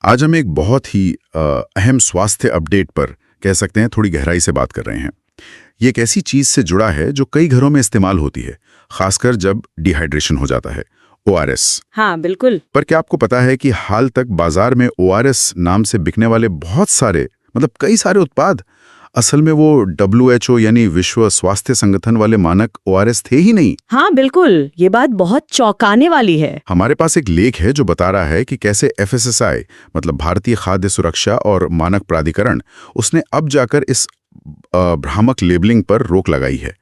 आज हम एक बहुत ही अहम स्वास्थ्य अपडेट पर कह सकते हैं थोड़ी गहराई से बात कर रहे हैं। ये एक ऐसी चीज से जुड़ा है जो कई घरों में इस्तेमाल होती है, खासकर जब डिहाइड्रेशन हो जाता है। ORS। हाँ बिल्कुल। पर क्या आपको पता है कि हाल तक बाजार में ORS नाम से बिकने वाले बहुत सारे कई सारे उत्पाद असल में वो WHO यानी विश्व स्वास्थ्य संगठन वाले मानक ORS थे ही नहीं। हाँ बिल्कुल, ये बात बहुत चौंकाने वाली है। हमारे पास एक लेख है जो बता रहा है कि कैसे FSSAI भारतीय खाद्य सुरक्षा और मानक प्राधिकरण उसने अब जाकर इस भ्रामक लेबलिंग पर रोक लगाई है।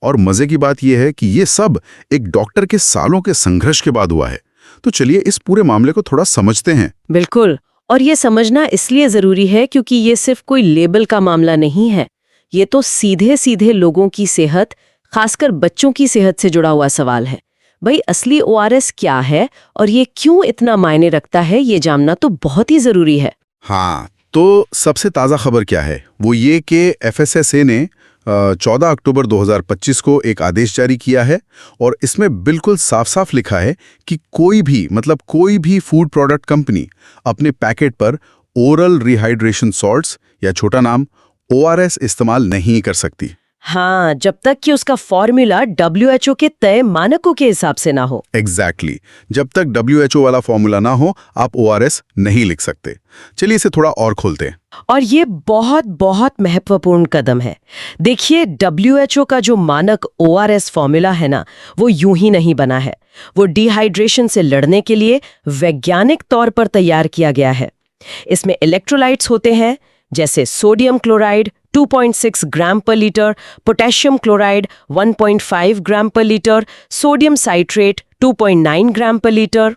और मजे की बात यह है कि ये सब एक डॉक्टर के सालों के संघर्ष के बाद हुआ है। तो चलिए इस पूरे मामले को थोड़ा समझते हैं। बिल्कुल, और ये समझना इसलिए जरूरी है क्योंकि ये सिर्फ कोई लेबल का मामला नहीं है। ये तो सीधे सीधे लोगों की सेहत, खासकर बच्चों की सेहत से जुड़ा हुआ सवाल है। भाई असली ORS क्या है और ये क्यों इतना मायने रखता है, ये जानना तो बहुत ही जरूरी है। हाँ, तो सबसे ताज़ा खबर क्या है वो ये कि FSSAI ने 14 अक्टूबर 2025 को एक आदेश जारी किया है और इसमें बिल्कुल साफ साफ लिखा है कि कोई भी फूड प्रोडक्ट कंपनी अपने पैकेट पर ओरल रिहाइड्रेशन सॉल्ट्स या छोटा नाम ORS इस्तेमाल नहीं कर सकती। हाँ, जब तक कि उसका फॉर्मूला WHO के तय मानकों के हिसाब से ना हो। एग्जैक्टली, जब तक WHO वाला फॉर्मूला ना हो आप ORS नहीं लिख सकते। चलिए इसे थोड़ा और खोलते हैं। और ये बहुत बहुत महत्वपूर्ण कदम है। देखिए, WHO का जो मानक ORS फॉर्मूला है ना, वो यूं ही नहीं बना है। वो डिहाइड्रेशन से लड़ने के लिए वैज्ञानिक तौर पर तैयार किया गया है। इसमें इलेक्ट्रोलाइट्स होते हैं, जैसे सोडियम क्लोराइड 2.6 ग्राम पर लीटर, पोटेशियम क्लोराइड 1.5 ग्राम पर लीटर, सोडियम साइट्रेट 2.9 ग्राम पर लीटर।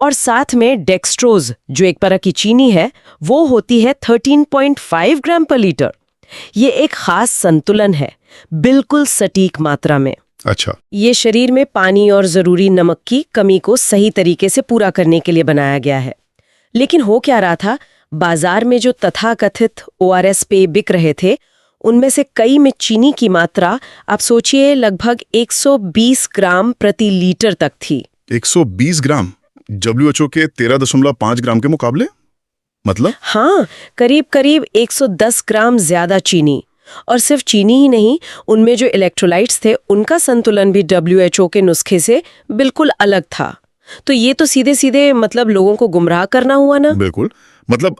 और साथ में डेक्सट्रोज, जो एक तरह की चीनी है, वो होती है 13.5 ग्राम पर लीटर। ये एक खास संतुलन है, बिल्कुल सटीक मात्रा में। अच्छा, ये शरीर में पानी और जरूरी नमक की कमी को सही तरीके से पूरा करने के लिए बनाया गया है। लेकिन हो क्या रहा था, बाजार में जो तथाकथित ORS पे बिक रहे थे, उनमें से कई में चीनी की मात्रा आप सोचिए लगभग 120 ग्राम प्रति लीटर तक थी। 120 ग्राम WHO के 13.5 ग्राम के मुकाबले? हाँ, करीब करीब 110 ग्राम ज्यादा चीनी। और सिर्फ चीनी ही नहीं, उनमें जो इलेक्ट्रोलाइट्स थे उनका संतुलन भी WHO के नुस्खे से बिल्कुल अलग था। तो ये तो सीधे सीधे लोगों को गुमराह करना हुआ ना। बिल्कुल,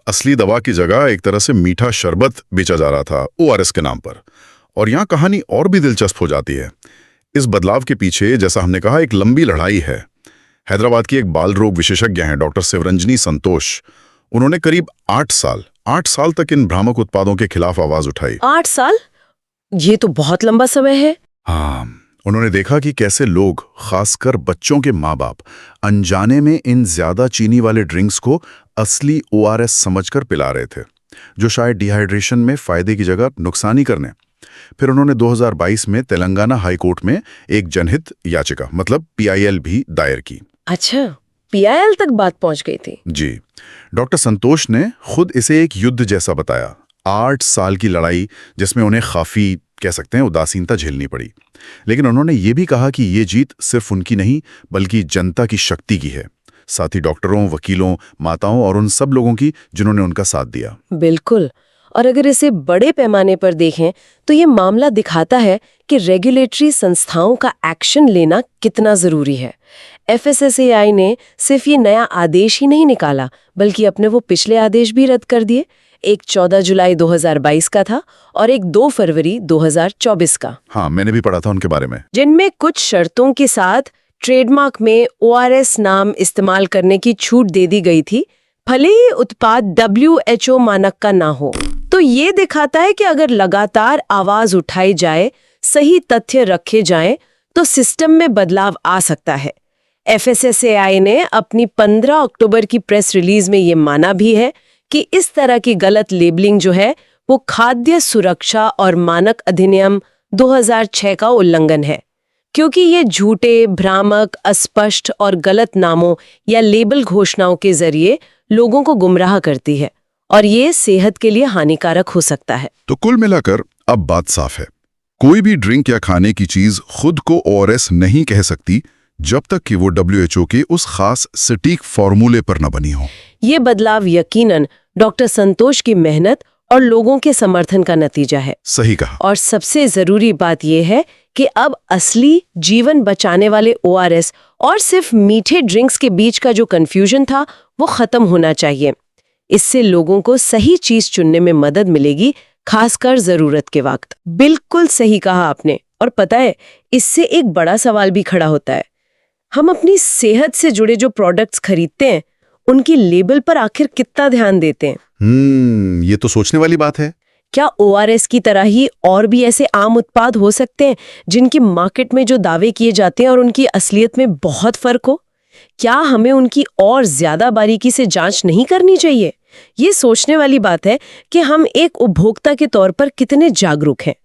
असली दवा की जगह एक तरह से मीठा शरबत बेचा जा रहा था ORS के नाम पर। और यहाँ कहानी और भी दिलचस्प हो जाती है। इस बदलाव के पीछे, जैसा हमने कहा, एक लंबी लड़ाई है। हैदराबाद की एक बाल रोग विशेषज्ञ हैं डॉक्टर शिवरंजनी संतोष। उन्होंने करीब 8 साल तक इन भ्रामक उत्पादों के खिलाफ आवाज उठाई। 8 साल? ये तो बहुत लंबा समय है। हाँ, उन्होंने देखा कि कैसे लोग, खासकर बच्चों के माँ बाप, अनजाने में इन ज्यादा चीनी वाले ड्रिंक्स को असली ORS समझकर पिला रहे थे, जो शायद डिहाइड्रेशन में फायदे की जगह नुकसानी करने। फिर उन्होंने 2022 में तेलंगाना हाई कोर्ट में एक जनहित याचिका PIL भी दायर की। अच्छा, PIL तक बात पहुंच गई थी। जी, डॉक्टर संतोष ने खुद इसे एक युद्ध जैसा बताया। 8 साल की लड़ाई जिसमें उन्हें काफी, कह सकते हैं, उदासीनता झेलनी पड़ी। लेकिन उन्होंने ये भी कहा कि ये जीत सिर्फ उनकी नहीं बल्कि जनता की शक्ति की है, साथ ही डॉक्टरों, वकीलों, माताओं और उन सब लोगों की जिन्होंने उनका साथ दिया। बिल्कुल, और अगर इसे बड़े पैमाने पर देखें तो ये मामला दिखाता है कि रेगुलेटरी संस्थाओं का एक्शन लेना कितना जरूरी है। FSSAI ने सिर्फ ये नया आदेश ही नहीं निकाला, बल्कि अपने वो पिछले आदेश भी रद्द कर दिए। एक 14 जुलाई 2022 का था और एक 2 फरवरी 2024 का। हाँ, मैंने भी पढ़ा था उनके बारे में, जिनमें कुछ शर्तों के साथ ट्रेडमार्क में ORS नाम इस्तेमाल करने की छूट दे दी गई थी, भले ही उत्पाद WHO मानक का ना हो। तो ये दिखाता है कि अगर लगातार आवाज उठाई जाए, सही तथ्य रखे जाएं, तो सिस्टम में बदलाव आ सकता है। FSSAI ने अपनी 15 अक्टूबर की प्रेस रिलीज में ये माना भी है कि इस तरह की गलत लेबलिंग जो है वो खाद्य सुरक्षा और मानक अधिनियम 2006 का उल्लंघन है, क्योंकि ये झूठे, भ्रामक, अस्पष्ट और गलत नामों या लेबल घोषणाओं के जरिए लोगों को गुमराह करती है और ये सेहत के लिए हानिकारक हो सकता है। तो कुल मिलाकर अब बात साफ है, कोई भी ड्रिंक या खाने की चीज खुद को ORS नहीं कह सकती जब तक कि वो WHO के उस खास सटीक फॉर्मूले पर न बनी हो। ये बदलाव यकीनन डॉक्टर संतोष की मेहनत और लोगों के समर्थन का नतीजा है। सही कहा। और सबसे जरूरी बात यह है कि अब असली जीवन बचाने वाले ORS और सिर्फ मीठे ड्रिंक्स के बीच का जो कंफ्यूजन था वो खत्म होना चाहिए। इससे लोगों को सही चीज चुनने में मदद मिलेगी, खासकर जरूरत के वक्त। बिल्कुल सही कहा आपने। और पता है, इससे एक बड़ा सवाल भी खड़ा होता है। हम अपनी सेहत से जुड़े जो प्रोडक्ट्स खरीदते हैं उनकी लेबल पर आखिर कितना ध्यान देते हैं? ये तो सोचने वाली बात है। क्या ORS की तरह ही और भी ऐसे आम उत्पाद हो सकते हैं जिनकी मार्केट में जो दावे किए जाते हैं और उनकी असलियत में बहुत फर्क हो? क्या हमें उनकी और ज्यादा बारीकी से जांच नहीं करनी चाहिए? ये सोचने वाली बात है कि हम एक उपभोक्ता के तौर पर कितने जागरूक हैं।